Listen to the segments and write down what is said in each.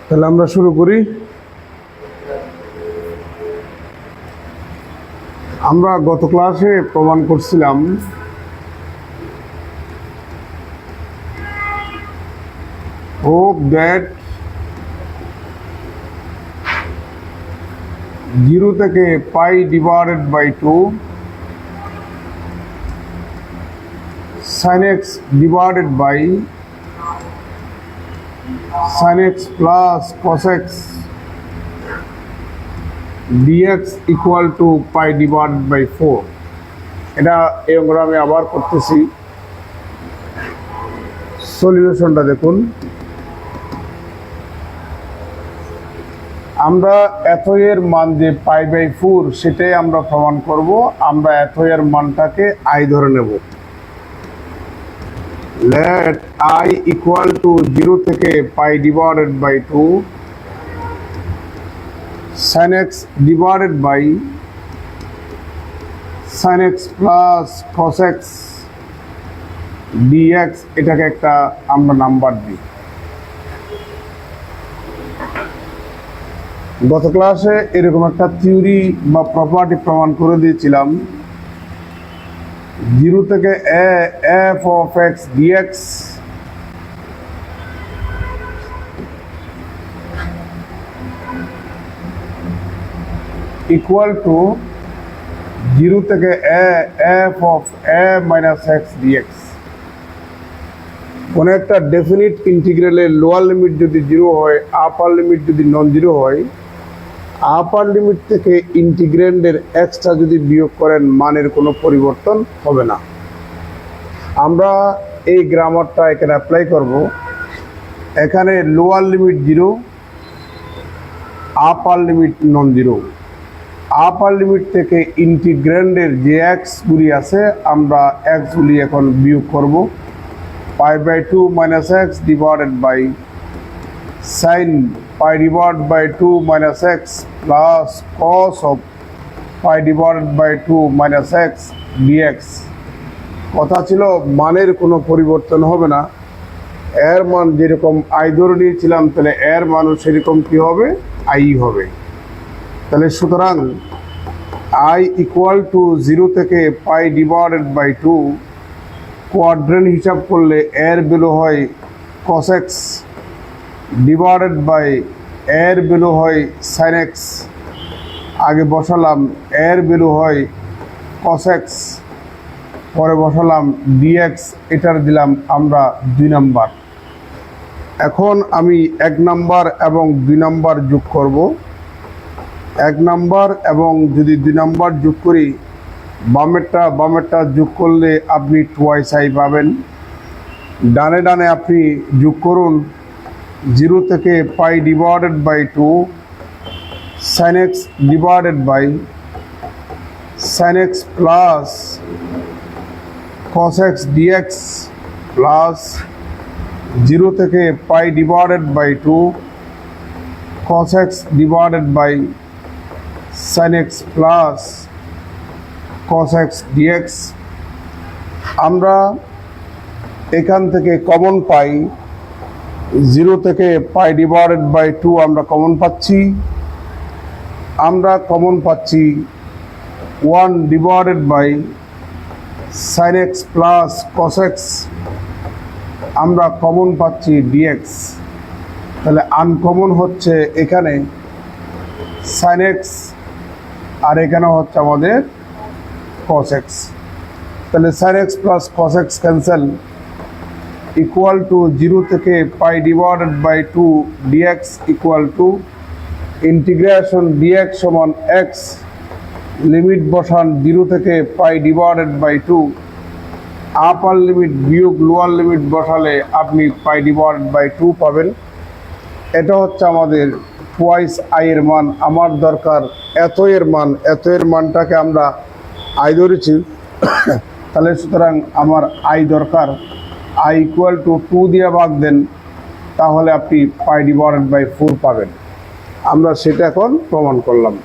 তাহলে আমরা শুরু করি। আমরা গত ক্লাসে প্রমাণ করছিলাম হোপ দ্যাট 0 থেকে পাই divided by 2 sin x divided by sin x plus cos x dx equal to pi divided by 4। এটা এই অঙ্কটা আমি আবার করতেছি, সলিউশনটা দেখুন। আমরা এত এর মান যে পাই বাই 4 সেটাই আমরা প্রমাণ করব। আমরা এত এর মানটাকে আই ধরে নেব। Let I equal to 0 থেকে pi divided by 2 sin x divided by sin x plus cos x dx, এটাকে একটা আমরা নাম্বার দিই। গত ক্লাসে এরকম একটা থিওরি বা প্রপার্টি প্রমাণ করে দিয়েছিলাম। 0 থেকে f of x dx equal to 0 থেকে f of a minus x dx। কোনো একটা ডেফিনিট ইন্টিগ্রালের লোয়ার লিমিট যদি 0 হয়, আপার লিমিট যদি নন জিরো হয়, আপার লিমিট থেকে ইন্টিগ্রেন্ডের এক্সটা যদি বিয়োগ করেন মানের কোনো পরিবর্তন হবে না। আমরা এই গ্রামারটা এখানে অ্যাপ্লাই করব। এখানে লোয়ার লিমিট 0, আপার লিমিট নন জিরো। আপার লিমিট থেকে ইন্টিগ্রেন্ডের যে এক্সগুলি আছে আমরা এক্সগুলি এখন বিয়োগ করব। Pi by 2 minus x divided by sine pi divided by 2 minus x plus cos of pi divided by 2 minus x dx। কথা ছিল মানের কোনো পরিবর্তন হবে না। এর মান যেরকম আই ধরে নিয়েছিলাম, তাহলে এর মানও সেরকম কি হবে, আই হবে। তাহলে সুতরাং আই ইকুয়াল টু 0 থেকে পাই ডিভাইডেড বাই 2 কোয়াড্রেন্ট হিসাব করলে এর ভ্যালু হয় cos x ডিভাইডেড বাই এর ভ্যালু হয় sin x। আগে বসালাম এর ভ্যালু হয় cos x, পরে বসালাম dx, এটার দিলাম আমরা 2 নাম্বার। এখন আমি 1 নাম্বার এবং 2 নাম্বার যোগ করব। 1 নাম্বার এবং যদি 2 নাম্বার যোগ করি, বামেরটা যোগ করলে আপনি টুয়াইস আই পাবেন। ডানে ডানে আপনি যোগ করুন। 0 থেকে পাই divided by 2 sin x divided by sin x plus cos x dx plus 0 থেকে পাই divided by 2 cos x divided by sin x plus cos x dx। আমরা এখান থেকে কমন পাই। 0 থেকে পাই ডিভাইডেড বাই 2 আমরা কমন পাচ্ছি। আমরা কমন পাচ্ছি 1 divided by sin x plus cos x, আমরা কমন পাচ্ছি dx। তাহলে আনকমন হচ্ছে এখানে sin x আর এখানে হচ্ছে আমাদের cos x। তাহলে sin x plus cos x cancel, equal to 0 থেকে পাই divided by 2 dx equal to integration dx সমান x, লিমিট বসান 0 থেকে পাই ডিভাইডেড বাই 2, আপার লিমিট বিয়োগ লোয়ার লিমিট বসালে আপনি পাই ডিভাইডেড বাই 2 পাবেন। এটা হচ্ছে আমাদের টুয়াইস আই এর মান। আমার দরকার এত এর মান, এত এর মানটাকে আমরা আই ধরেছি। তাহলে সুতরাং আমার আই দরকার। আই ইকুয়াল টু 2 দিয়ে ভাগ দেন, তাহলে আপনি পাই ডিভাইডেড বাই 4 পাবেন। আমরা সেটা এখন প্রমাণ করলাম।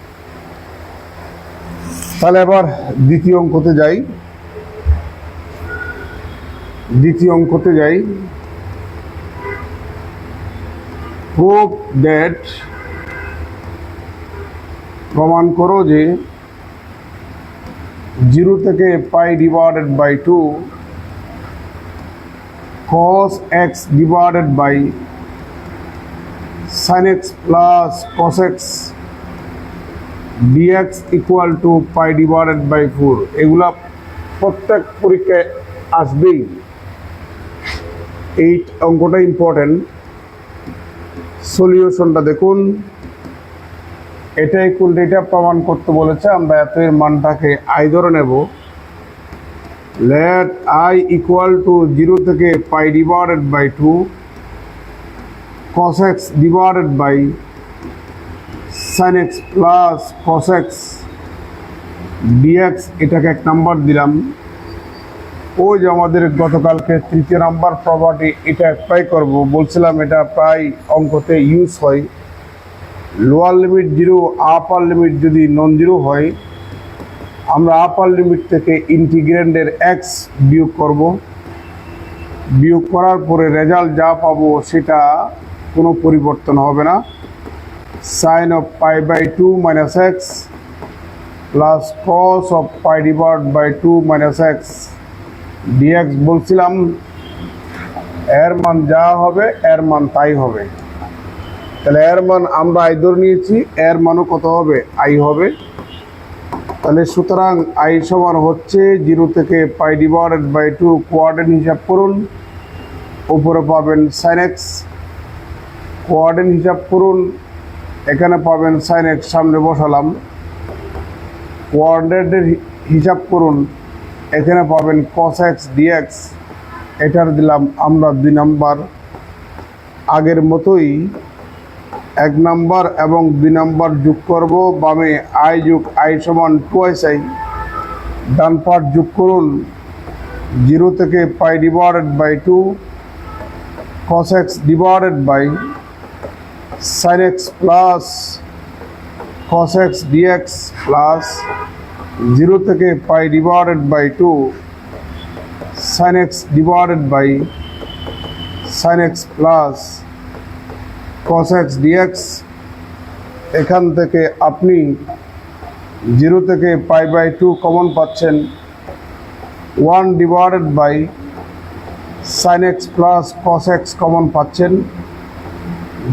তাহলে এবার দ্বিতীয় অঙ্কতে যাই। প্রুভ দ্যাট প্রমাণ করো যে 0 থেকে পাই divided by 2 cos x divided by sin x plus cos x dx equal to pi divided by 4 এগুলা প্রত্যেক পরীক্ষায় আসবেই। এই অঙ্কটা ইম্পর্টেন্ট। সলিউশনটা দেখুন, এটা ইকুয়াল এটা প্রমাণ করতে বলেছে। আমরা এত এর মানটাকে আই ধরে নেব। let I equal to 0 থেকে pi divided by 2 cos x divided by sin x plus cos x dx এটাকে এক নাম্বার দিলাম। ওই যে আমাদের গতকালকে তৃতীয় নাম্বার প্রপার্টি, এটা অ্যাপ্লাই করব বলছিলাম। এটা প্রায় অঙ্কতে ইউজ হয়। লোয়ার লিমিট 0, আপার লিমিট যদি নন জিরো হয়, আমরা আপার লিমিট থেকে ইন্টিগ্রেন্ডের এক্স বিয়োগ করব। বিয়োগ করার পরে রেজাল্ট যা পাবো সেটা কোনো পরিবর্তন হবে না। Sine of pi by 2 minus x plus cos of pi divide by 2 minus x dx বলছিলাম। এর মান যা হবে এর মান তাই হবে। তাহলে এর মান আমরা আই ধরে নিয়েছি, এর মানও কত হবে? আই হবে। তাহলে সুতরাং আই সমান হচ্ছে 0 থেকে পাই ডিভাইডেড বাই 2 কোয়ার্ডেন্ট হিসাব করুন। উপরে পাবেন সাইন এক্স, কোয়ার্ডেন্ট হিসাব করুন। এখানে পাবেন সাইন এক্স, সামনে বসালাম। কোয়ার্ডেন্টের হিসাব করুন, এখানে পাবেন কস এক্স ডিএক্স। এটার দিলাম আমরা 2 নাম্বার। আগের মতোই 1 নাম্বার এবং 2 নাম্বার যোগ করব। বামে আই যোগ আই সমান 2i। ডান পার্ট যোগ করুন। 0 থেকে পাই divided by 2 cos x divided by sin x plus cos x dx plus 0 থেকে পাই divided by 2 sin x divided by sin x plus cos x dx। এখান থেকে আপনি 0 থেকে পাই বাই 2 কমন পাচ্ছেন। 1 divided by sin x plus cos x common পাচ্ছেন,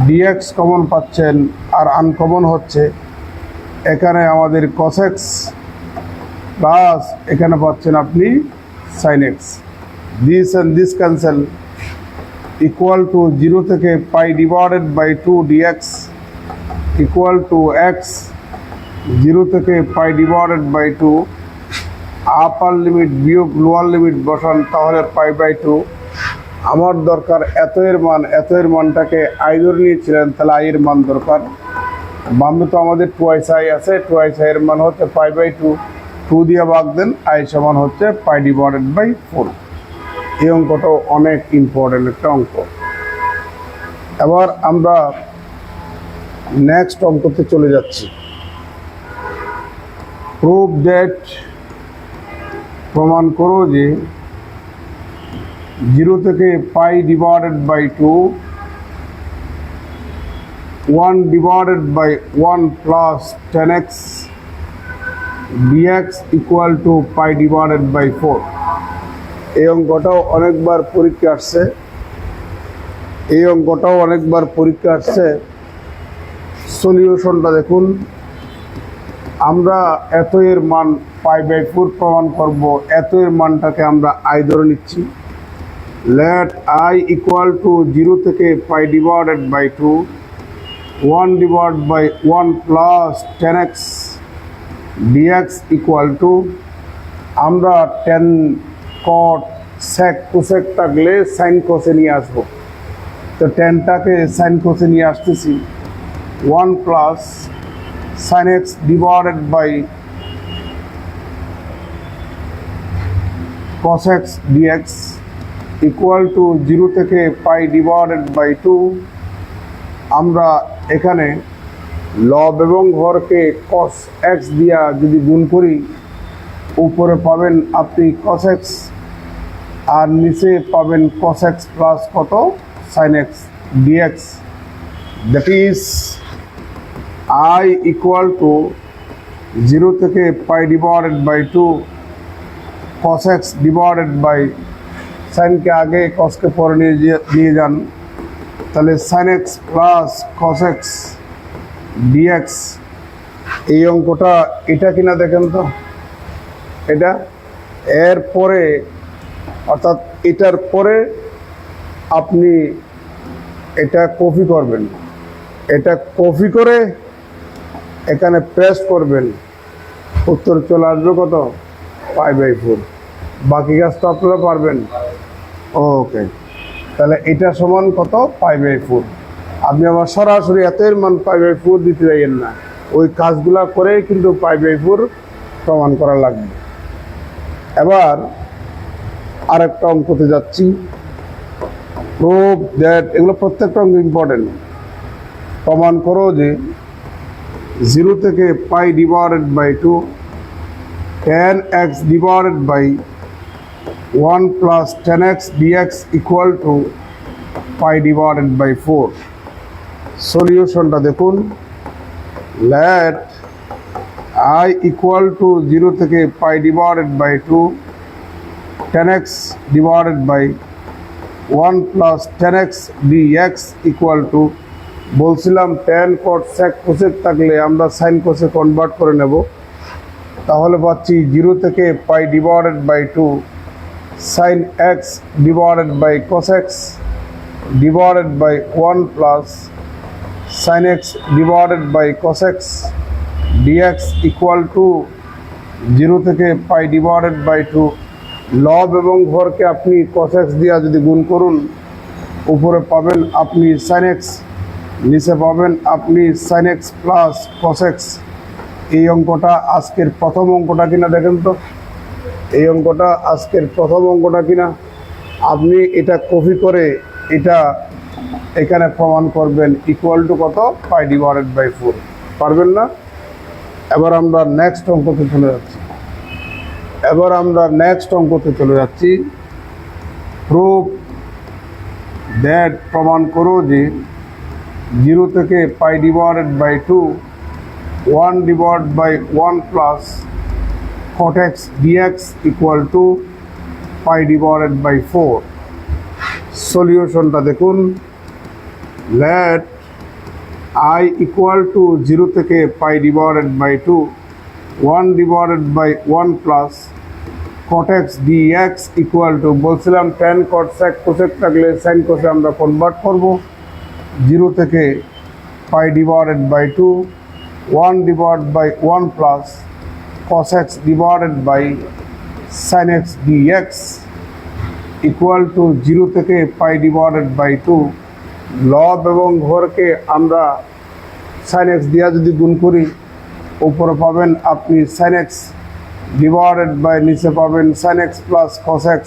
dx common পাচ্ছেন। আর uncommon হচ্ছে এখানে আমাদের cos x প্লাস এখানে পাচ্ছেন আপনি sin x। This and this cancel, equal to 0 থেকে পাই divided by 2 dx equal to x। 0 থেকে পাই ডিভাইডেড বাই 2 আপার লিমিট বিয়োগ লোয়ার লিমিট বসান, তাহলে পাই বাই 2। আমার দরকার এত এর মান, এত এর মানটাকে আই ধরে নিয়েছিলেন, তাহলে আই এর মান দরকার। বামে তো আমাদের 2i আছে, 2i এর মান হচ্ছে পাই বাই 2। 2 দিয়ে ভাগ দেন, আই সমান হচ্ছে পাই ডিভাইডেড বাই 4। এই অঙ্কটাও অনেক ইম্পর্টেন্ট একটা অঙ্ক। এবার আমরা নেক্সট অঙ্কতে চলে যাচ্ছি। প্রুভ দ্যাট প্রমাণ করো যে 0 থেকে পাই divided by 2 1 divided by 1 plus 10x dx equal to pi divided by 4। এই অঙ্কটাও অনেকবার পরীক্ষা আসছে। সলিউশনটা দেখুন। আমরা এত এর মান পাই বাই 4 প্রমাণ করব। এত এর মানটাকে আমরা আই ধরে নিচ্ছি। let I equal to 0 থেকে পাই divided by 2 1 divide by 1 plus 10x dx equal to, আমরা 10 cot sec cosec থাকলে সাইন কোসে নিয়ে আসবো। তো 10টাকে সাইন কোসে নিয়ে আসতেছি। 1 plus sin x divided by cos x dx equal to 0 থেকে পাই ডিভাইডেড বাই 2। আমরা এখানে লব এবং হরকে cos x দিয়া যদি গুণ করি, উপরে পাবেন আপনি cos x আর নিচে পাবেন cos x প্লাস কত sin x dx। That is I equal to 0 থেকে পাই divided by 2 cos x divided by সাইনকে আগে কসকে পরে নিয়ে যান, তাহলে sine x plus cos x dx. এই অঙ্কটা এটা কিনা দেখেন তো, এটা এর পরে অর্থাৎ এটার পরে আপনি এটা কপি করবেন, এটা কপি করে এখানে প্রেস করবেন, উত্তর চলে আসবে কত? π/4। বাকি কাজটা আপনারা পারবেন। ওকে, তাহলে এটা সমান কত? π/4। আপনি আবার সরাসরি এতের মান π/4 দিতে যাইয়েন না, ওই কাজগুলা করে কিন্তু π/4 প্রমাণ করা লাগবে। এবার আরেকটা অঙ্কতে যাচ্ছি। প্রুভ দ্যাট, এগুলো প্রত্যেকটা অঙ্ক ইম্পর্টেন্ট। প্রমাণ করো যে 0 থেকে পাই divided by 2 tan x divided by 1 plus tan x dx equal to pi divided by 4। সলিউশনটা দেখুন। লেট I ইকুয়াল টু 0 থেকে পাই divided by 2 tan x divided by 1 plus tan x dx equal to, বলছিলাম tan cot sec cosec থাকলে আমরা sin cosec convert করে নেব। তাহলে পাচ্ছি 0 থেকে পাই divided by 2 sin x divided by cos x divided by 1 plus sin x divided by cos x dx equal to 0 থেকে পাই divided by 2। লব এবং হরকে আপনি cos x দিয়া যদি গুণ করুন, উপরে পাবেন আপনি sin x, নিচে পাবেন আপনি sin x plus cos x। এই অঙ্কটা আজকের প্রথম অঙ্কটা কিনা দেখেন তো, এই অঙ্কটা আজকের প্রথম অঙ্কটা কিনা। আপনি এটা কপি করে এটা এখানে প্রমাণ করবেন ইকুয়াল টু কত? Pi divided by 4। পারবেন না? এবার আমরা নেক্সট অঙ্কতে চলে যাচ্ছি। প্রুভ দ্যাট, প্রমাণ করো যে 0 থেকে পাই divided by 2 1 divide by 1 plus cot x dx equal to pi divided by 4। সলিউশনটা দেখুন। লেট I ইকুয়াল টু 0 থেকে পাই divided by 2 1 divided by 1 plus cot x dx equal to, বলছিলাম tan cot sec cosec থাকলে sin cosec আমরা convert করব। 0 থেকে পাই divided by 2 1 divide by 1 plus cos x divided by sin x dx equal to 0 থেকে পাই divided by 2। লব এবং হরকে আমরা sin x দিয়া যদি গুণ করি, উপরে পাবেন আপনি sin x ডিভাইডেড বাই, নিচে পাবেন sin x plus cos x।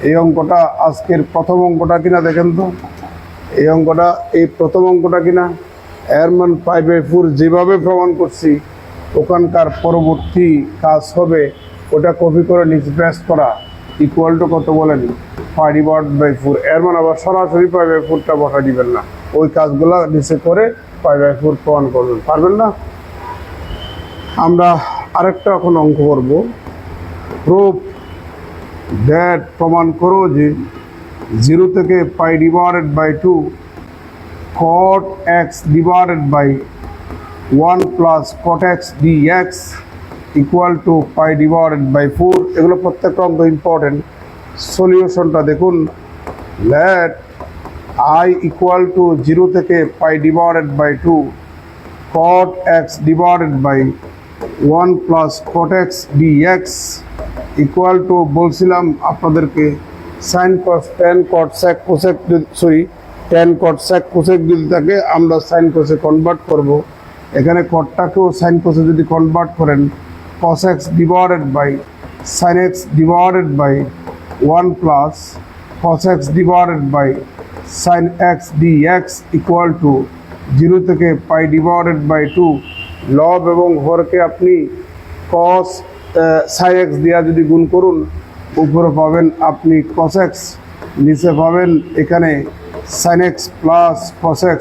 এই অঙ্কটা আজকের প্রথম অঙ্কটা কিনা দেখেন তো, এই অঙ্কটা এই প্রথম অঙ্কটা কিনা। এর মান π/4 যেভাবে প্রমাণ করছি, ওখানকার পরবর্তী কাজ হবে ওটা কপি করে নিচে প্রেস করা, ইকুয়াল টু কত বলেন? Pi divided by 4। এর মান আবার সরাসরি π/4টা বসা দিবেন না, ওই কাজগুলো নিচে করে π/4 প্রমাণ করবেন। পারবেন না? আমরা আরেকটা এখন অঙ্ক করব। প্রুফ দ্যাট, প্রমাণ করো যে 0 থেকে পাই divided by 2 cot x divided by 1 plus cot x dx equal to pi divided by 4। এগুলো প্রত্যেকটা অঙ্ক ইম্পর্টেন্ট। সলিউশনটা দেখুন। লেট I ইকুয়াল টু 0 থেকে পাই divided by 2 cot x divided by 1 plus cot x dx equal to, বলছিলাম আপনাদেরকে sin cos tan cot sec cosec tan cot sec cosec যদি থাকে আমরা sin cosec কনভার্ট করব। এখানে cotটাকেও sin cosec যদি কনভার্ট করেন, cos x divided by sin x divided by 1 plus cos x divided by sin x dx equal to 0 থেকে পাই divided by 2। লব এবং হরকে আপনি cos sin x দিয়া যদি গুণ করুন, উপরে পাবেন আপনি cos x, নিচে পাবেন এখানে sin x plus cos x।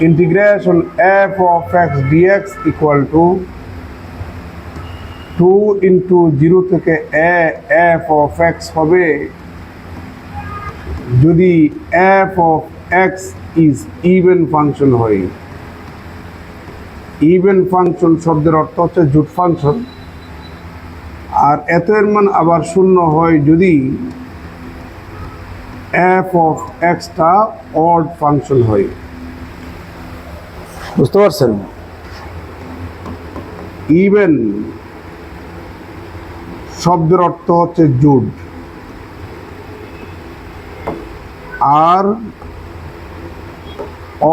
integration f of x dx equal to 2 into 0 থেকে a f of x হবে যদি f of x is even function হয়। even function শব্দের অর্থ হচ্ছে জোট ফাংশন, আর এত এর মান আবার শূন্য হয় যদি f of x টা odd ফাংশন হয়। বুঝতে পারছেন? ইভেন শব্দের অর্থ হচ্ছে জোট, আর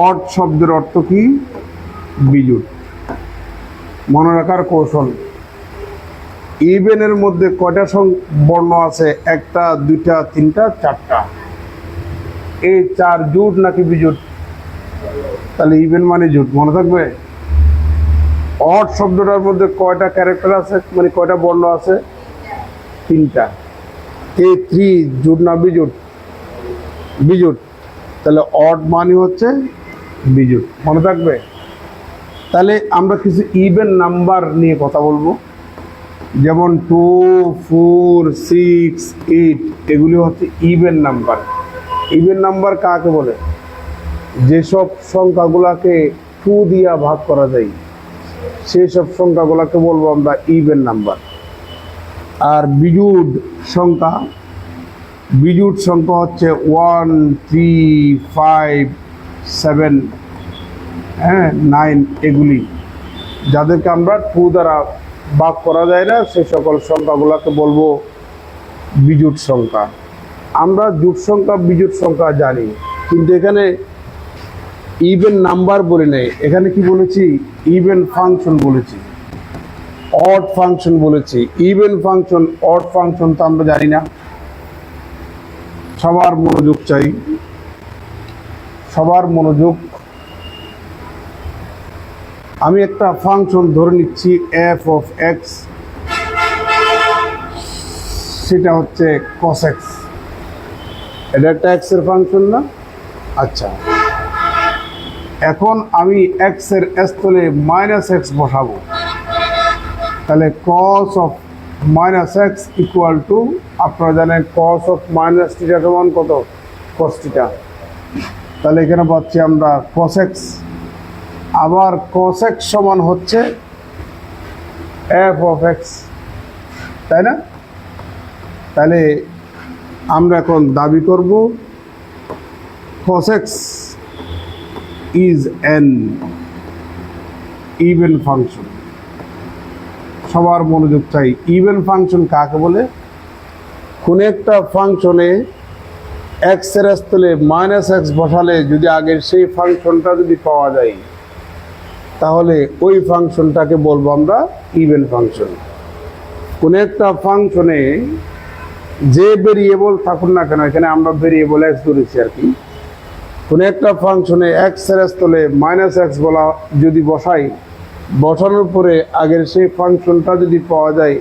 অড শব্দের অর্থ কি? বিজোট। মনে রাখার কৌশল, ইভেনের মধ্যে কয়টা বর্ণ আছে? একটা, দুইটা, তিনটা, চারটা। এই চার জোট নাকি বিজোট? তাহলে ইভেন মানে জোট, মনে থাকবে। অড শব্দটার মধ্যে কয়টা ক্যারেক্টার আছে, মানে কয়টা বর্ণ আছে? তিনটা। এই থ্রি জোট না বিজোট? বিজোট। তাহলে অড মানে হচ্ছে বিজোট, মনে থাকবে। তাহলে আমরা কিছু ইভেন নাম্বার নিয়ে কথা বলবো, যেমন 2, 4, 6, 8 এগুলি হচ্ছে ইভেন নাম্বার। ইভেন নাম্বার কাকে বলে? যেসব সংখ্যাগুলোকে 2 দিয়া ভাগ করা যায় সেই সব সংখ্যাগুলোকে বলবো আমরা ইভেন নাম্বার। আর বিজোট সংখ্যা হচ্ছে 1, 3, 5, 7, 9 এগুলি, যাদেরকে আমরা 2 দ্বারা ভাগ করা যায় না সেই সকল সংখ্যাগুলোকে বলবো বিজোট সংখ্যা। আমরা জোট সংখ্যা বিজোট সংখ্যা জানি, কিন্তু এখানে ইভেন নাম্বার বলি নাই, এখানে কি বলেছি? ইভেন ফাংশন বলেছি, অড ফাংশন বলেছি। ইভেন ফাংশন, অড ফাংশন তো আমরা জানি না। সবার মনোযোগ চাই, সবার মনোযোগ। আমি একটা ফাংশন ধরে নিচ্ছি f of x, সেটা হচ্ছে cos x। এটা একটা x এর ফাংশন না? আচ্ছা, এখন আমি x এর স্থলে -x বসাবো, তাহলে cos of -x equal two, আপনারা জানেন cos of -θ সমান কত? cos θ। তাহলে এখানে পাচ্ছি আমরা cos x, আবার cos x সমান হচ্ছে f of x, তাই না? তাহলে আমরা এখন দাবি করব cos x is an even function। সবার মনোযোগ চাই। ইভেন ফাংশন কাকে বলে? কোন একটা ফাংশনে x এর স্থলে -x বসালে যদি আগের সেই ফাংশনটা যদি পাওয়া যায়, তাহলে ওই ফাংশনটাকে বলবো আমরা ইভেন ফাংশন। কোন একটা ফাংশনে যে ভেরিয়েবল থাকুন না কেন, এখানে আমরা ভেরিয়েবল x ধরেছি আর কি, কোন একটা ফাংশনে x এর স্থলে -x বলা যদি বসাই, বসানোর পরে আগের সেই ফাংশনটা যদি পাওয়া যায়,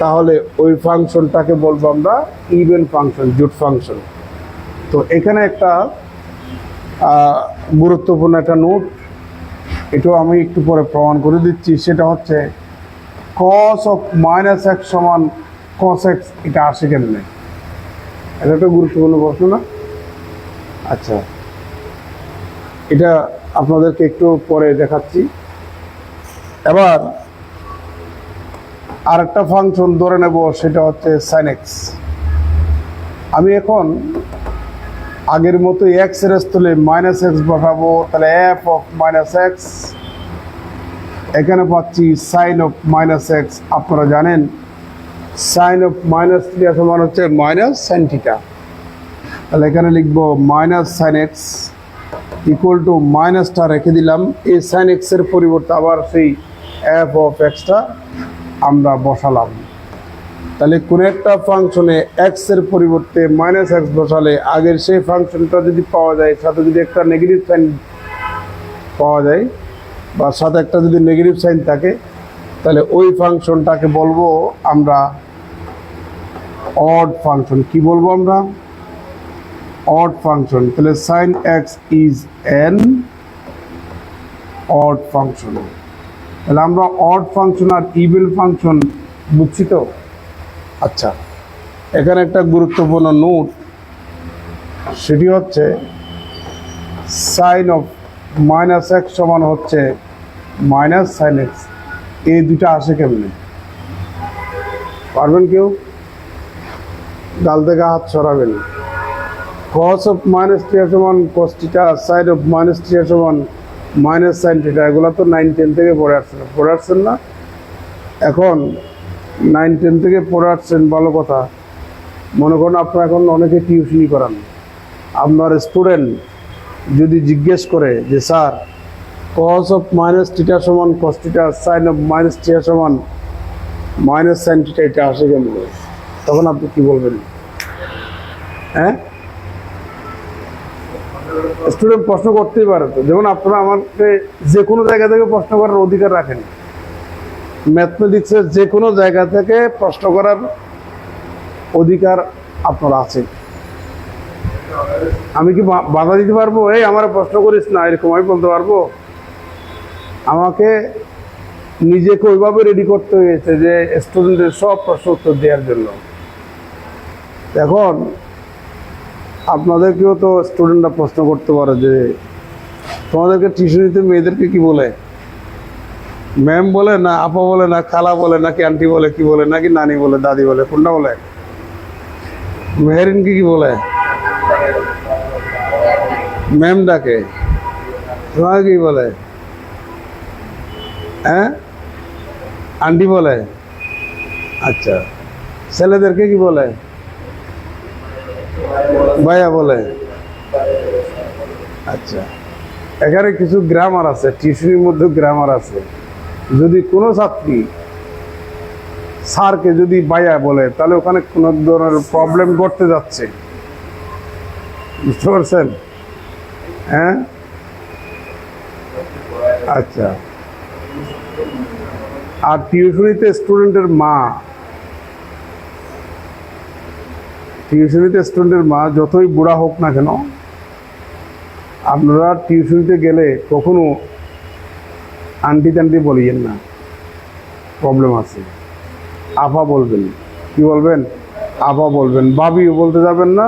তাহলে ওই ফাংশনটাকে বলবো আমরা ইভেন ফাংশন, জোট ফাংশন। তো এখানে একটা গুরুত্বপূর্ণ একটা নোট, এটাও আমি একটু পরে প্রমাণ করে দিচ্ছি। সেটা হচ্ছে cos of -x সমান cos x, এটা আসে কেমনে? এটা একটা গুরুত্বপূর্ণ প্রশ্ন না? আচ্ছা, এটা আপনাদেরকে একটু পরে দেখাচ্ছি। এবার আরেকটা ফাংশন ধরে নেব, সেটা হচ্ছে sin x। আমি এখন আগের মতো x এর স্থলে -x বসাবো, তাহলে f of -x, এখানে পাচ্ছি sin of -x। আপনারা জানেন sin of -θ সমান হচ্ছে -sin θ। তাহলে এখানে লিখবো -sin x ইকুয়াল টু মাইনাসটা রেখে দিলাম, এই sin x এর পরিবর্তে আবার সেই f of x টা আমরা বসালাম। তাহলে কোন একটা ফাংশনে x এর পরিবর্তে -x বসালে আগের সেই ফাংশনটা যদি পাওয়া যায়, সাথে যদি একটা নেগেটিভ সাইন পাওয়া যায় বা সাথে একটা যদি নেগেটিভ সাইন থাকে, তাহলে ওই ফাংশনটাকে বলবো আমরা অড ফাংশন। কি বলবো আমরা? Odd function. তাহলে sin x is an odd function. তাহলে আমরা অড ফাংশন আর ইভেন ফাংশন বুঝছি তো। আচ্ছা, এখানে একটা গুরুত্বপূর্ণ নোট, সেটি হচ্ছে সাইন অফ মাইনাস এক্স সমান হচ্ছে মাইনাস সাইন এক্স। এই দুটা আসে কেমনে? পারবেন কেউ? গাল থেকে হাত সরাবেন। cos অফ মাইনাস থিটা সমান cos theta, sine of minus theta সমান মাইনাস সাইন থিটা। এগুলো তো 9-10 থেকে পড়ে আসছেন না? এখন 9-10 থেকে পড়ে আসছেন, ভালো কথা। মনে করুন আপনারা এখন অনেকে টিউশনি করান, আপনার স্টুডেন্ট যদি জিজ্ঞেস করে যে sir cos of minus theta সমান cos theta, sine of minus theta সমান মাইনাস সাইন থিটা, এটা আসে কেমন? তখন আপনি কি বলবেন? হ্যাঁ, স্টুডেন্ট প্রশ্ন করতেই পারে তো। যেমন আপনারা আমাকে যে কোনো জায়গা থেকে প্রশ্ন করার অধিকার রাখেন, ম্যাথমেটিক্সের যে কোনো জায়গা থেকে প্রশ্ন করার অধিকার আপনার আছে। আমি কি বাধা দিতে পারবো? এই আমার প্রশ্ন করিস না, এরকম আমি বলতে পারবো? আমাকে নিজেকে ওইভাবে রেডি করতে হয়েছে যে স্টুডেন্টের সব প্রশ্ন উত্তর দেওয়ার জন্য। এখন আপনাদেরকেও তো স্টুডেন্টরা প্রশ্ন করতে পারে যে তোমাদেরকে টিউশনিতে মেয়েদেরকে কি বলে? ম্যাম বলে না আপা বলে না খালা বলে নাকি আন্টি বলে, কি বলে, নাকি নানি বলে, দাদি বলে, কোনটা বলে? মেহেরিনকে কি বলে? ম্যাম ডাকে। তোমাকে কি বলে? হ্যাঁ, আন্টি বলে। আচ্ছা, ছেলেদেরকে কি বলে? ভাইয়া বলে। আচ্ছা, এখানে কিছু গ্রামার আছে, টিউশনির মধ্যে গ্রামার আছে। যদি কোনো ছাত্রী স্যারকে যদি ভাইয়া বলে, তাহলে ওখানে কোনো ধরনের প্রবলেম ঘটতে যাচ্ছে, বুঝতে পারছেন? হ্যাঁ, আচ্ছা। আর টিউশনিতে স্টুডেন্টের মা, যতই বুড়া হোক না কেন, আপনারা টিউশনিতে গেলে কখনো আন্টি টান্টি বলিয়েন না, প্রবলেম আছে। আপা বলবেন। কি বলবেন? আপা বলবেন। বাবিও বলতে যাবেন না,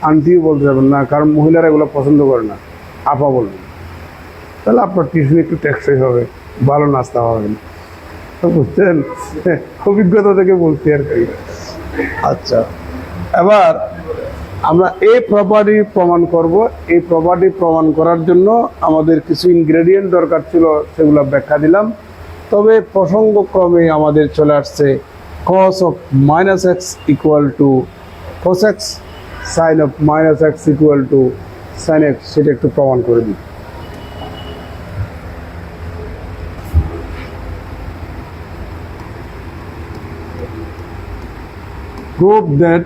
আন্টিও বলতে যাবেন না, কারণ মহিলারা এগুলো পছন্দ করে না। আপা বলবেন। তাহলে আপনার টিউশনি একটু টেকসই হবে, ভালো নাস্তা হবেন। তো বুঝছেন, অভিজ্ঞতা থেকে বলছি আর কি। আচ্ছা, এবার আমরা এই প্রপার্টি প্রমাণ করব। এই প্রপার্টি প্রমাণ করার জন্য আমাদের কিছু ইনগ্রেডিয়েন্ট দরকার ছিল, সেগুলো ব্যাখ্যা দিলাম। তবে প্রসঙ্গক্রমে আমাদের চলে আসছে cos of minus x equal to cos x, sine of minus x equal to sine x. সেটা একটু প্রমাণ করে দিই। Prove that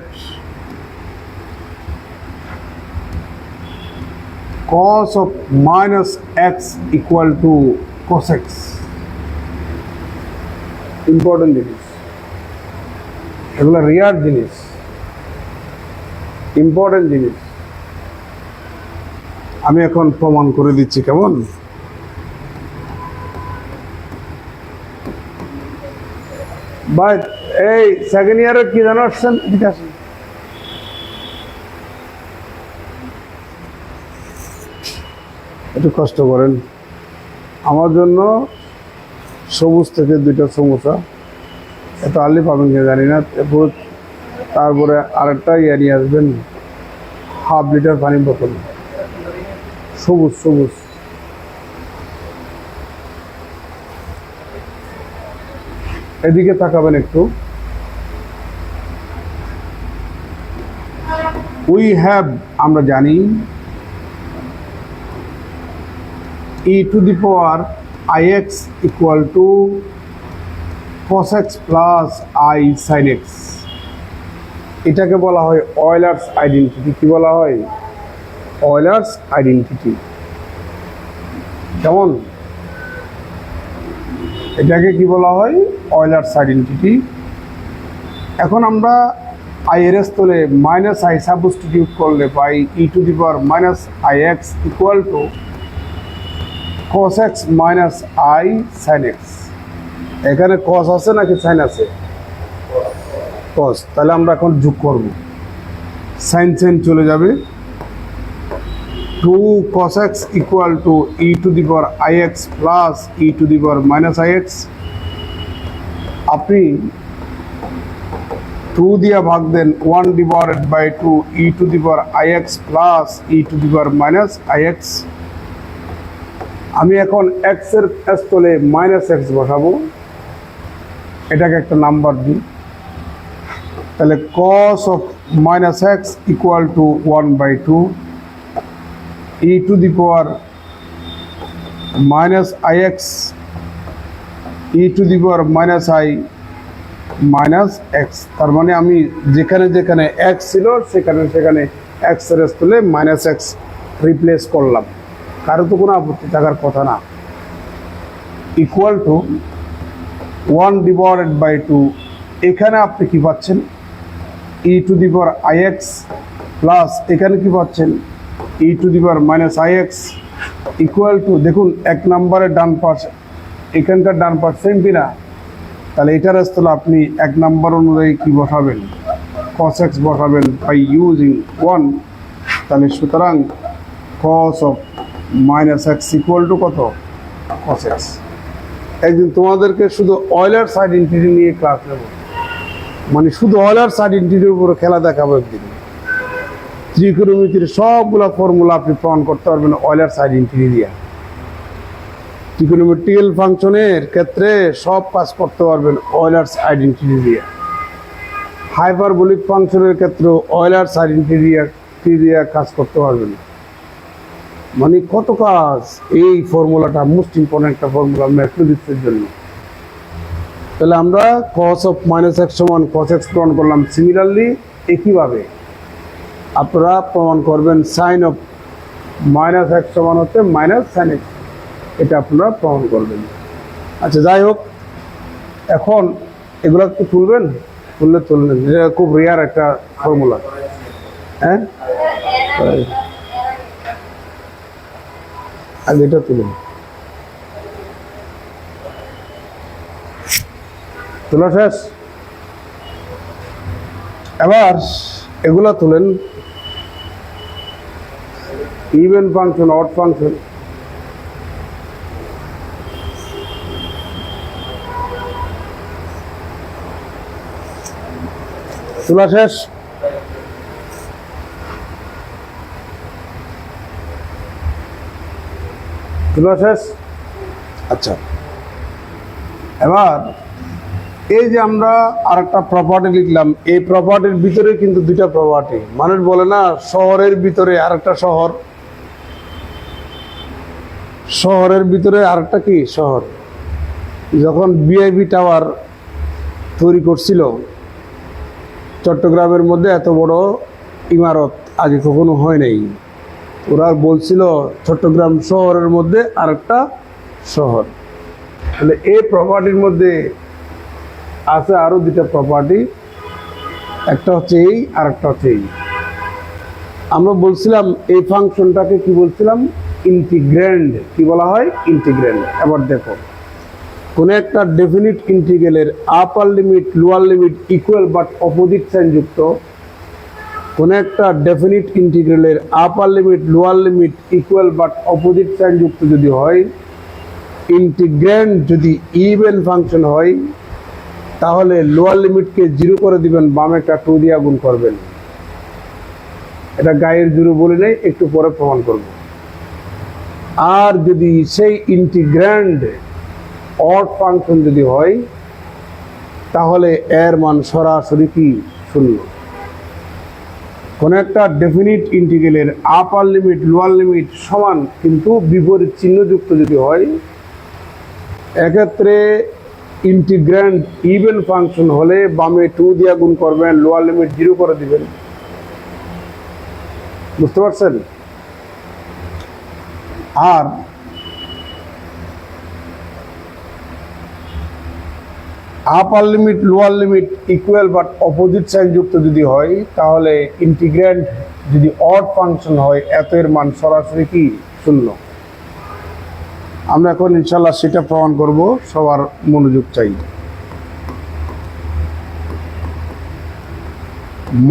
cos of minus x equal to cos x. Important জিনিস, এগুলো রিয়ার জিনিস, ইম্পর্টেন্ট জিনিস। আমি এখন প্রমাণ করে দিচ্ছি, কেমন? ভাই এই সেকেন্ড ইয়ারের কি জানো আসছেন, এদিকে আসেন। একটু কষ্ট করেন আমার জন্য। সবুজ থেকে 2টা সমোসা, এত আর্লি পাবেন কিনা জানি না। তারপরে আরেকটা নিয়ে আসবেন, ½ লিটার পানির বোতল, সবুজ। এদিকে তাকাবেন একটু। উই হ্যাভ, আমরা জানি e to the power ix equal to cos x plus I sin x। এটাকে বলা হয় অয়লার্স আইডেন্টিটি। কি বলা হয়? অয়লার্স আইডেন্টিটি। কেমন? এটাকে কি বলা হয়? অয়লার্স আইডেন্টিটি। এখন আমরা আই এর স্থলে মাইনাস আই সাবস্টিটিউট করলে পাই e to the power minus ix equal to cos x minus I sin x। এখানে cos আছে নাকি sin আছে? cos। তাহলে আমরা এখন যোগ করব, sin চলে যাবে। 2 cos x equal to e to the power ix plus e to the power minus ix। আপনি 2 দিয়ে ভাগ দেন 1 divided by 2 e to the power ix plus e to the power minus ix। আমি এখন x এর স্থলে minus x বসাবো, এটাকে একটা নাম্বার দিই। তাহলে cos of minus x equal two 1/2 e to the power minus ix e to the power minus I minus x। তার মানে আমি যেখানে যেখানে x ছিল সেখানে সেখানে x এর স্থলে মাইনাস x রিপ্লেস করলাম, কারো তো কোনো আপত্তি থাকার কথা না। ইকুয়াল টু 1 ডিভাইডেড বাই 2, এখানে আপনি কি পাচ্ছেন e to the power ix plus এখানে কি পাচ্ছেন e to the power minus ix equal to, দেখুন এক নম্বরের ডান পাশ এখানকার ডান পাশ সেম কিনা, তাহলে এটার স্থলে আপনি এক নম্বর অনুযায়ী কি বসাবেন, cos x বসাবেন বাই ইউজিং 1। তাহলে সুতরাং cos of minus x equal to কত, cos x। একদিন তোমাদেরকে শুধু অয়েলার্স আইডেন্টিটি নিয়ে ক্লাস নেব, মানে শুধু অয়েলার্স আইডেন্টিটির উপরে খেলা দেখাবো একদিন। ত্রিকোণমিতির সবগুলা ফর্মুলা আপনি প্রমাণ করতে পারবেন অয়েলার্স আইডেন্টিটি দিয়ে। ত্রিকোণমিতিক্যাল ফাংশনের ক্ষেত্রে সব কাজ করতে পারবেন অয়েলার্স আইডেন্টিটি দিয়ে। হাইপারবোলিক ফাংশনের ক্ষেত্রে অয়েলার্স আইডেন্টিটি দিয়ে কাজ করতে পারবেন। মানে কত কাজ, এই ফর্মুলাটা মোস্ট ইম্পর্টেন্ট একটা ফর্মুলা ম্যাথমেটিক্সের জন্য। তাহলে আমরা cos অফ মাইনাস x সমান cos x প্রমাণ করলাম। সিমিলারলি একইভাবে আপনারা প্রমাণ করবেন sin অফ মাইনাস x সমান হচ্ছে মাইনাস sin x, এটা আপনারা প্রমাণ করবেন। আচ্ছা যাই হোক, এখন এগুলো একটু তুলবেন, তুললেন, এটা খুব রেয়ার একটা ফর্মুলা। হ্যাঁ, আগে এটা তুলুন, তোলা শেষ। এবার এগুলা তুলেন, ইভেন ফাংশন, অড ফাংশন। তোলা শেষ। তোলা শেষ। আচ্ছা, এবার এই যে আমরা আরেকটা প্রপার্টি লিখলাম, এই প্রপার্টির ভিতরে কিন্তু দুইটা প্রপার্টি। মানুষ বলে না শহরের ভিতরে আরেকটা শহর, শহরের ভিতরে আরেকটা কি শহর। যখন বিআইবি টাওয়ার তৈরি করছিল চট্টগ্রামের মধ্যে, এত বড় ইমারত আগে কখনো হয় নাই। ওরা বলছিল চট্টগ্রাম শহরের মধ্যে আরেকটা শহর। তাহলে এই প্রপার্টির মধ্যে আছে আরো দুটা প্রপার্টি, একটা হচ্ছে এই, আর একটা হচ্ছে এই। আমরা বলছিলাম এই ফাংশনটাকে কি বলছিলাম, ইন্টিগ্র্যান্ড। কি বলা হয়, ইন্টিগ্র্যান্ড। এবার দেখো, কোন একটা ডেফিনিট ইন্টিগ্রালের upper limit lower limit equal but opposite sign যুক্ত, কোন একটা ডেফিনিট ইন্টিগ্রালের upper limit lower limit equal but opposite sign যুক্ত যদি হয়, ইন্টিগ্র্যান্ড যদি ইভেন ফাংশন হয়, তাহলে লোয়ার লিমিটকে 0 করে দিবেন, বামে একটা 2 দিয়ে গুণ করবেন। এটা গায়ের জোরে বলে নেই, একটু পরে প্রমাণ করব। আর যদি সেই ইন্টিগ্র্যান্ড অড ফাংশন যদি হয়, তাহলে এর মান সরাসরি কি, 0। কোন একটা ডেফিনিট ইন্টিগ্রালের আপার লিমিট লোয়ার লিমিট সমান কিন্তু বিপরীত চিহ্নযুক্ত যদি হয়, এক্ষেত্রে ইন্টিগ্র্যান্ড ইভেন ফাংশন হলে বামে 2 দিয়ে গুণ করবেন, লোয়ার লিমিট 0 করে দিবেন। বুঝতে পারছেন? আর upper limit lower limit equal but opposite sign যুক্ত যদি হয়, তাহলে ইন্টিগ্র্যান্ড যদি অড ফাংশন হয়, এত এর মান সরাসরি কি, 0। আমরা এখন ইনশাল্লাহ সেটা প্রমাণ করব, সবার মনোযোগ চাই।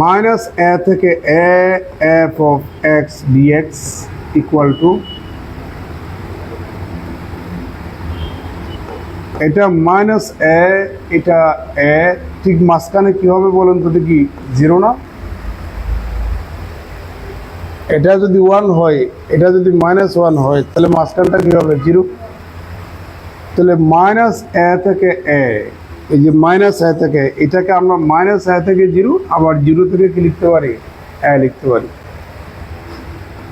মাইনাস এ থেকে A F of x dx equal to, এটা মাইনাস এ, এটা এ, ঠিক মাঝখানে কি হবে বলুন তো দেখি? জিরো না? এটা যদি 1 হয়, এটা যদি -1 হয়, তাহলে মাঝখানটা কি হবে? জিরো। তাহলে মাইনাস এ থেকে এ, এই যে মাইনাস এ থেকে, এটাকে আমরা মাইনাস এ থেকে জিরো, আবার জিরো থেকে কি লিখতে পারি? এ লিখতে পারি।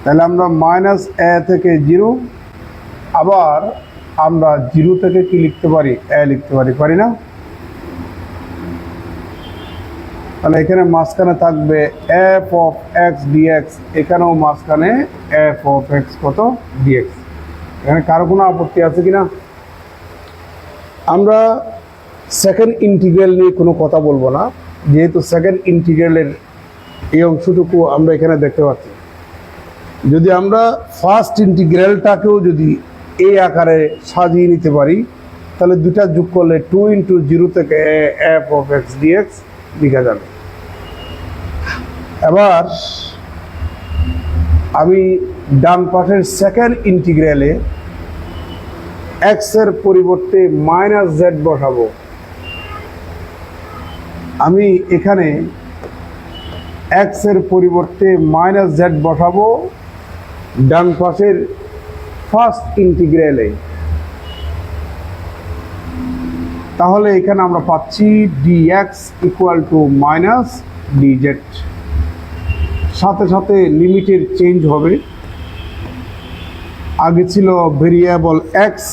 তাহলে আমরা মাইনাস এ থেকে জিরো, আবার আমরা জিরো থেকে কি লিখতে পারি? এ লিখতে পারি, পারি না? তাহলে এখানে মাঝখানে থাকবে এফ অফ এক্স ডিএক্স, এখানেও মাঝখানে এফ অফ এক্স কত? ডিএক্স। এখানে কারো কোনো আপত্তি আছে কিনা? আমরা সেকেন্ড ইন্টিগ্রাল নিয়ে কোনো কথা বলবো না, যেহেতু সেকেন্ড ইন্টিগ্রালের এই অংশটুকু আমরা এখানে দেখতে পাচ্ছি। যদি আমরা ফার্স্ট ইন্টিগ্রালটাকেও যদি এই আকারে সাজিয়ে নিতে পারি, তাহলে দুটা যোগ করলে 2 × 0 থেকে এফ অফ এক্স ডিএক্স লেখা যাবে। এবার আমি ডান পাশের সেকেন্ড ইন্টিগ্রালে এক্স এর পরিবর্তে -z বসাবো। আমি এখানে এক্স এর পরিবর্তে -z বসাবো ডান পাশের ফার্স্ট ইন্টিগ্রালে। তাহলে এখানে আমরা পাচ্ছি dx ইকুয়াল টু -dz। সাথে সাথে লিমিটের চেঞ্জ হবে। আগে ছিল ভেরিয়েবল এক্স,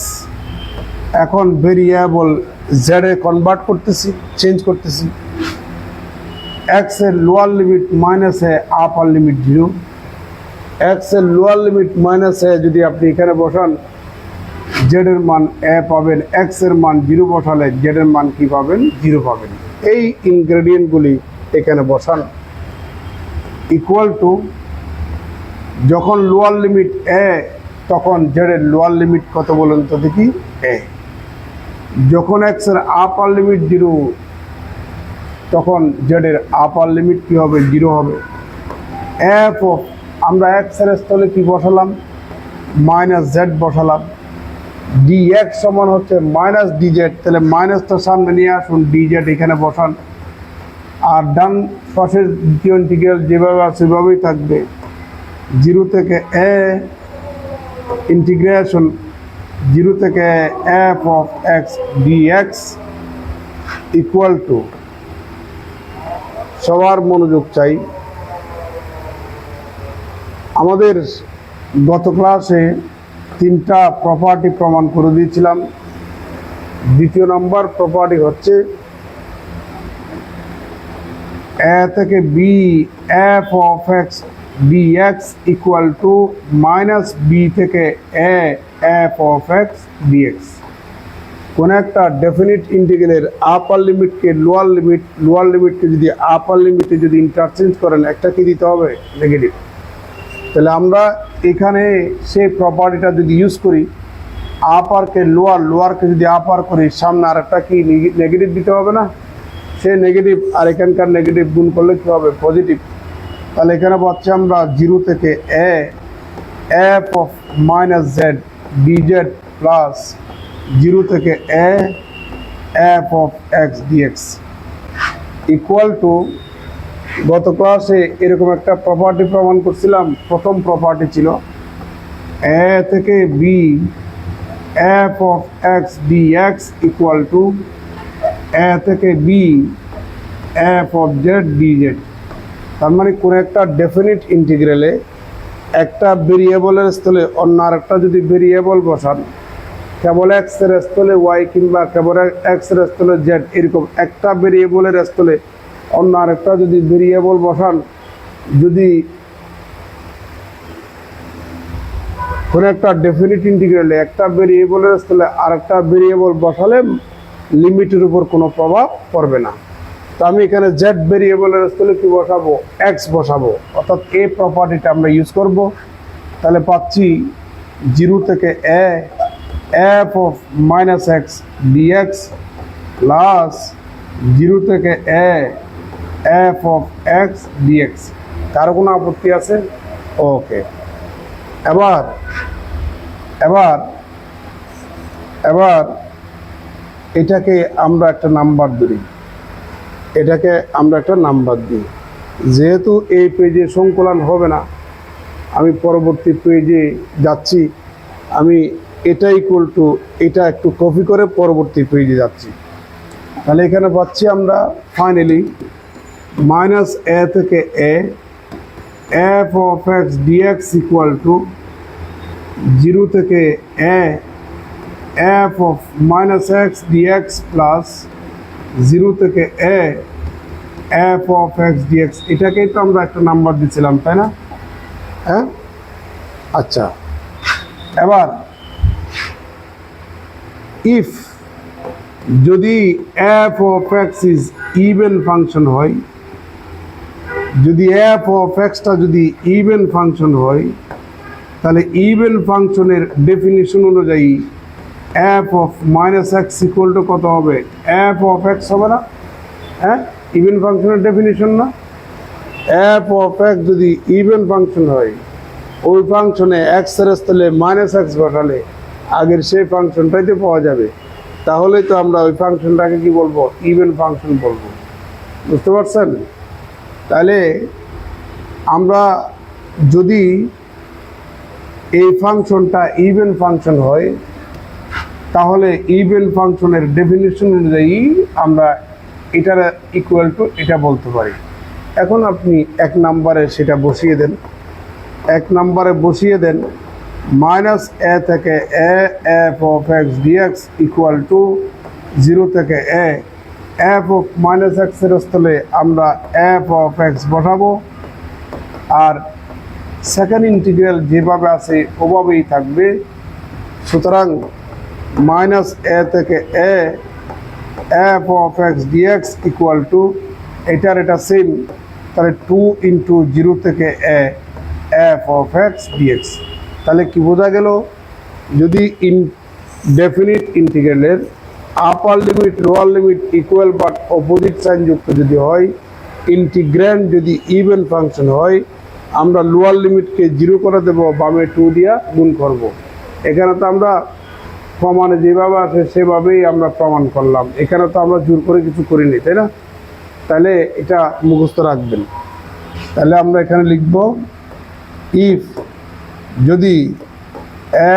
এখন ভেরিয়েবল জেড এ কনভার্ট করতেছি, চেঞ্জ করতেছি। এক্স এর লোয়ার লিমিট মাইনাস এ, আপার লিমিট 0। এক্স এর লোয়ার লিমিট মাইনাস এ যদি আপনি এখানে বসান, জেড এর মান এ পাবেন, এক্স এর মান 0 বসালে জেড এর মান কি পাবেন? 0 পাবেন। এই ইনগ্রেডিয়েন্টগুলি এখানে বসান। ইকুয়াল টু, যখন লোয়ার লিমিট এ, তখন জেড এর লোয়ার লিমিট কত বলুন তো দেখি? এ। যখন এক্স এর আপার লিমিট 0, তখন জেড এর আপার লিমিট কি হবে? 0 হবে। এফ অফ, আমরা এক্স এর স্থলে কি বসালাম? -z বসালাম। dx সমান হচ্ছে -dz, তাহলে মাইনাসটা সামনে নিয়ে আসুন, dz এখানে বসান। আর ডান পাশের দ্বিতীয় ইন্টিগ্রাল যেভাবে আছে সেভাবেই থাকবে। 0 থেকে এ ইন্টিগ্রেশন 0 থেকে F of x dx equal to, সবার মনোযোগ চাই। আমাদের গত ক্লাসে 3টা প্রপার্টি প্রমাণ করে দিয়েছিলাম। দ্বিতীয় নম্বর প্রপার্টি হচ্ছে এ থেকে b f of x dx equal to -b থেকে A F of x dx. কোন একটা ডেফিনিট ইন্টিগ্রালের আপার লিমিটকে লোয়ার লিমিট, লোয়ার লিমিটকে যদি আপার লিমিটে যদি ইন্টারচেঞ্জ করেন, একটা কি দিতে হবে? নেগেটিভ। তাহলে আমরা এখানে সেই প্রপার্টিটা যদি ইউজ করি, আপারকে লোয়ার, লোয়ারকে যদি আপার করি, সামনে আর একটা কি নেগেটিভ দিতে হবে না? সেই নেগেটিভ আর এখানকার নেগেটিভ গুণ করলে কী হবে? পজিটিভ। তাহলে এখানে পাচ্ছি আমরা 0 থেকে A F of -z dz plus 0 থেকে A F of x dx equal to, গত ক্লাসে এরকম একটা প্রপার্টি প্রমাণ করছিলাম। প্রথম প্রপার্টি ছিল এ থেকে b f of x dx equal to a থেকে b f of z dz. তার মানে কোনো একটা ডেফিনিট ইন্টিগ্রালে একটা ভেরিয়েবলের স্থলে অন্য আরেকটা যদি ভেরিয়েবল বসান, কেবল এক্স এর স্থলে ওয়াই কিংবা কেবল এক্স এর স্থলে জেড, এরকম একটা ভেরিয়েবলের স্থলে অন্য আরেকটা যদি ভেরিয়েবল বসান, যদি কোনো একটা ডেফিনিট ইন্টিগ্রালে একটা ভেরিয়েবলের স্থলে আরেকটা ভেরিয়েবল বসালে লিমিটের উপর কোনো প্রভাব পড়বে না। তো আমি এখানে জেড ভেরিয়েবলের স্থলে কি বসাবো? এক্স বসাবো, অর্থাৎ এই প্রপার্টিটা আমরা ইউজ করব। তাহলে পাচ্ছি 0 থেকে A F of minus x dx plus 0 থেকে A F of x dx. কারো কোনো আপত্তি আছে? ওকে, এবার এবার এবার এটাকে আমরা একটা নাম্বার ধরি, এটাকে আমরা একটা নাম্বার দিই। যেহেতু এই পেজে সংকলন হবে না, আমি পরবর্তী পেজে যাচ্ছি, আমি এটা ইকুয়াল টু এটা একটু কপি করে পরবর্তী পেজে যাচ্ছি। তাহলে এখানে পাচ্ছি আমরা ফাইনালি মাইনাস এ থেকে A F of x dx equal to 0 থেকে A F of minus x dx plus 0 থেকে A F of x dx. এটাকেই তো আমরা একটা নাম্বার দিচ্ছিলাম, তাই না? হ্যাঁ, আচ্ছা। এবার ইফ যদি F of x is even function হয়, যদি এফ অফ এক্সটা যদি ইভেন ফাংশন হয়, তাহলে ইভেন ফাংশনের ডেফিনিশন অনুযায়ী F of minus x equal to কত হবে? এফ অফ এক্স হবে না? হ্যাঁ, ইভেন ফাংশনের ডেফিনিশন না? এফ অফ এক্স যদি ইভেন ফাংশন হয়, ওই ফাংশনে এক্স এর স্থলে মাইনাস এক্স বসালে আগের সেই ফাংশনটাইতে পাওয়া যাবে। তাহলে তো আমরা ওই ফাংশনটাকে কি বলবো? ইভেন ফাংশন বলবো। বুঝতে পারছেন? তাহলে আমরা যদি এই ফাংশনটা ইভেন ফাংশন হয়, তাহলে ইভেন ফাংশনের ডেফিনিশন অনুযায়ী আমরা এটার ইকুয়াল টু এটা বলতে পারি। এখন আপনি এক নম্বরে সেটা বসিয়ে দেন, এক নম্বরে বসিয়ে দেন মাইনাস এ থেকে A F of x dx equal to 0 থেকে এ এফ অফ মাইনাস এক্সের স্থলে আমরা এফ অফ এক্স বসাবো, আর সেকেন্ড ইন্টিগ্রাল যেভাবে আছে ওভাবেই থাকবে। সুতরাং মাইনাস এ থেকে A F of x dx equal to এটার এটা সেম, তাহলে 2 ইন্টু 0 থেকে A F of x dx. তাহলে কি বোঝা গেল? যদি ইনডেফিনিট ইন্টিগ্রালের upper limit lower limit equal but opposite sign যুক্ত যদি হয়, ইন্টিগ্র্যান্ড যদি ইভেন ফাংশন হয়, আমরা লোয়ার লিমিটকে 0 করে দেবো, বামে 2 দিয়া গুণ করব। এখানে তো আমরা প্রমাণে যেভাবে আছে সেভাবেই আমরা প্রমাণ করলাম, এখানে তো আমরা জোর করে কিছু করিনি, তাই না? তাহলে এটা মুখস্থ রাখবেন। তাহলে আমরা এখানে লিখব ইফ যদি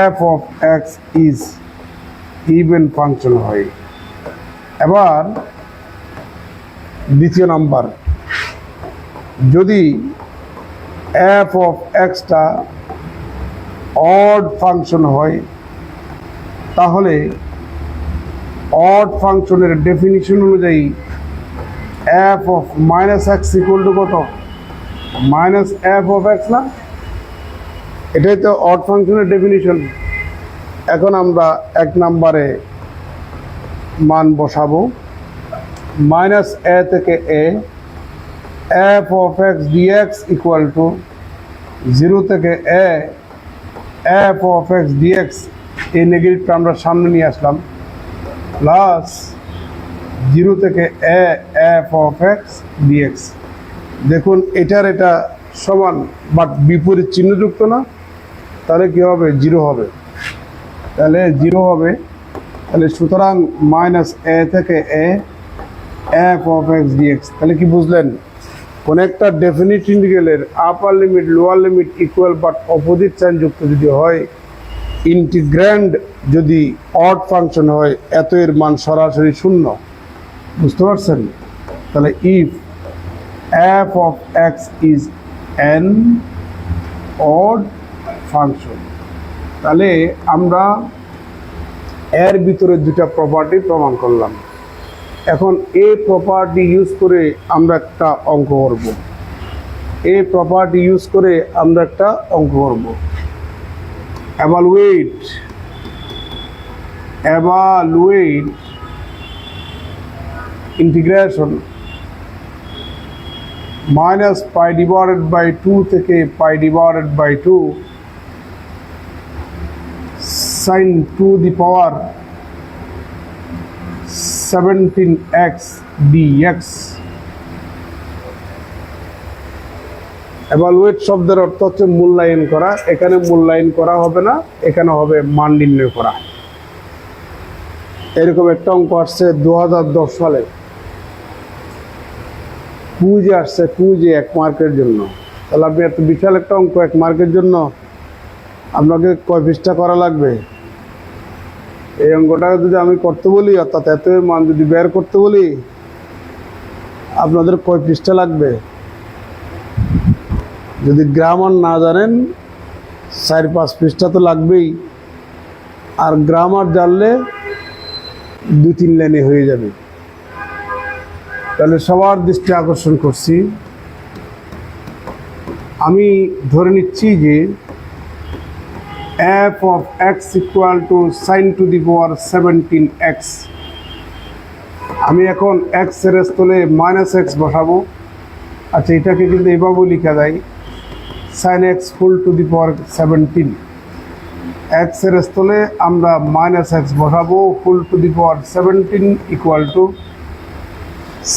F of x is even function হয়। এবার দ্বিতীয় নাম্বার, যদি F of extra odd function হয়, তাহলে অড ফাংশনের ডেফিনিশন অনুযায়ী F of minus x equal to কত? মাইনাস এফ অফ এক্স না? এটাই তো অড ফাংশনের ডেফিনিশন। এখন আমরা এক নম্বরে মান বসাবো, মাইনাস এ থেকে A F of x dx equal to 0 থেকে A F of x dx, এই নেগেটিভটা আমরা সামনে নিয়ে আসলাম, প্লাস 0 থেকে A F of x dx. দেখুন এটার এটা সমান বাট বিপরীত চিহ্নযুক্ত না? তাহলে কি হবে? 0 হবে। তাহলে 0 হবে। তাহলে সুতরাং মাইনাস এ থেকে A F of x dx. তাহলে কি বুঝলেন? কোন একটা ডেফিনিট ইন্টিগ্রালের upper limit lower limit equal but opposite sign যুক্ত যদি হয়, ইন্টিগ্র্যান্ড যদি অড ফাংশন হয়, এত এর মান সরাসরি 0। বুঝতে পারছেন? তাহলে if F of x is an odd function, তাহলে আমরা এর ভিতরে দুটা প্রপার্টি প্রমাণ করলাম। এখন এই প্রপার্টি ইউজ করে আমরা একটা অঙ্ক করব, এই প্রপার্টি ইউজ করে আমরা একটা অঙ্ক করব। evaluate integration minus pi divided by 2 থেকে pi divided by 2 sin to the power 17x dx। Evaluate শব্দের অর্থ হচ্ছে মূল্যায়ন করা। এখানে মূল্যায়ন করা হবে না, এখানে হবে মান নির্ণয় করা। এরকম একটা অঙ্ক আসছে 2010 সালে, কুইজে আসছে, কুইজে 1 মার্কের জন্য। তাহলে আপনি এত বিশাল একটা অঙ্ক 1 মার্কের জন্য আপনাকে কয় পৃষ্ঠা করা লাগবে? এই অঙ্কটাকে যদি আমি করতে বলি, অর্থাৎ এত মান যদি বের করতে বলি, আপনাদের কয় পৃষ্ঠা লাগবে? যদি গ্রামার না জানেন 4-5 পৃষ্ঠা তো লাগবেই, আর গ্রামার জানলে 2-3 লাইনে হয়ে যাবে। তাহলে সবার দৃষ্টি আকর্ষণ করছি, আমি ধরে নিচ্ছি যে f of x equal to sin to the power 17x। আমি এখন x এর স্থলে -x বসাবো। আচ্ছা, এটাকে কিন্তু এভাবে লেখা যায় sin x full to the power 17। x এর স্থলে আমরা -x বসাবো, full to the power 17 equal to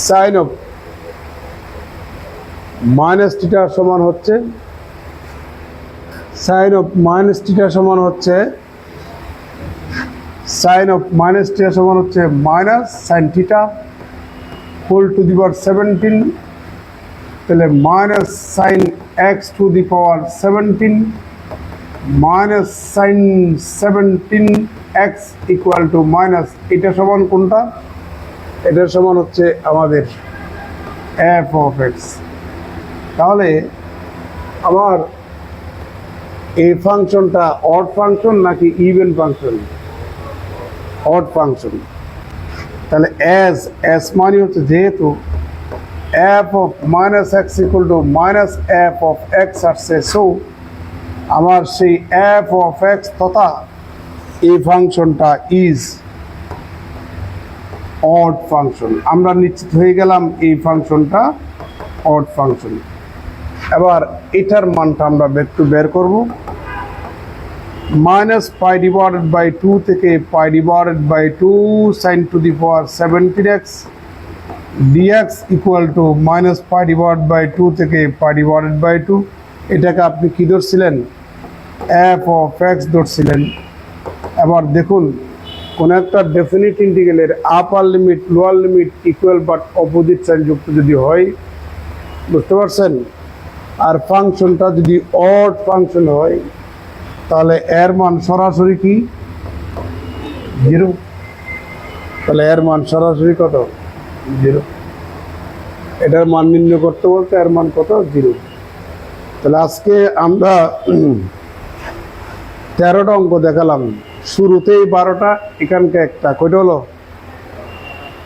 sin of minus theta সমান হচ্ছে sin of মাইনাস থিটা সমান হচ্ছে sin of মাইনাস থিটা সমান হচ্ছে minus sin theta whole to the power 17। তাহলে minus sin x to the power 17 minus sin 17x equal to minus, এটা সমান কোনটা? এটার সমান হচ্ছে আমাদের f of x। তাহলে আমার এই ফাংশনটা অড ফাংশন নাকি ইভেন ফাংশন? Odd function. তাহলে এস মানে হচ্ছে যেহেতু f of minus x equal to minus f of x আসছে, সো আমার সেই f of x তথা এই ফাংশনটা ইজ অড ফাংশন। আমরা নিশ্চিত হয়ে গেলাম এই ফাংশনটা অড ফাংশন। এবার এটার মানটা আমরা একটু বের করব। -π/2 থেকে π/2 sin to the power 17x dx equal to -π/2 থেকে π/2। এটাকে আপনি কি ধরছিলেন? f of x ধরছিলেন। এবার দেখুন, কোন একটা ডেফিনিট ইন্টিগ্রালের upper limit, lower limit equal but opposite sign যুক্ত যদি হয়, বুঝতে পারছেন? আর ফাংশনটা যদি অড ফাংশন হয়, তাহলে এর মান সরাসরি কি 0। তাহলে এর মান সরাসরি কত? 0। এটার মান নির্ণয় করতে বলতে এর মান কত? 0। তাহলে আজকে আমরা 13টা অঙ্ক দেখালাম। শুরুতেই 12টা, এখানকে একটা, কয়টা হলো?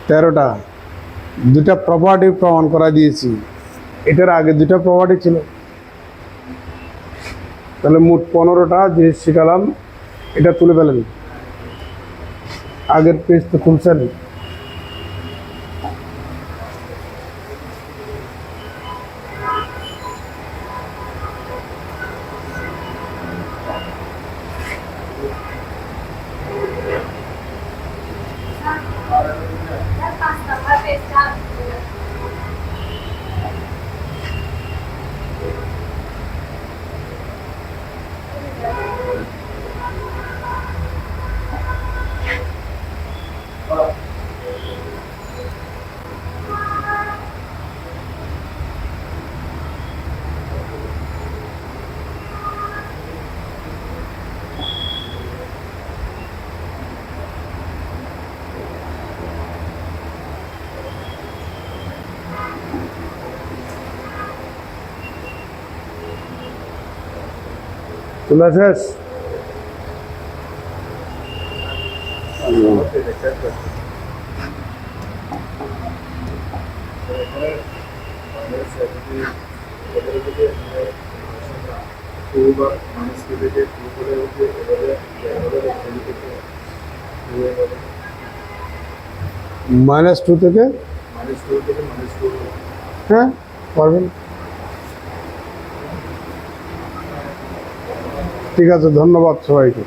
13টা। 2টা প্রপার্টি প্রমাণ করা দিয়েছি। এটার আগে 2টা প্রপার্টি ছিল। তাহলে মোট 15টা জিনিস শিখালাম। এটা তুলে ফেলেন, আগের পেজ তো তুলছেন। তোলা শেষ? -2 থেকে হ্যাঁ পারবেন। ঠিক আছে, ধন্যবাদ সবাইকে।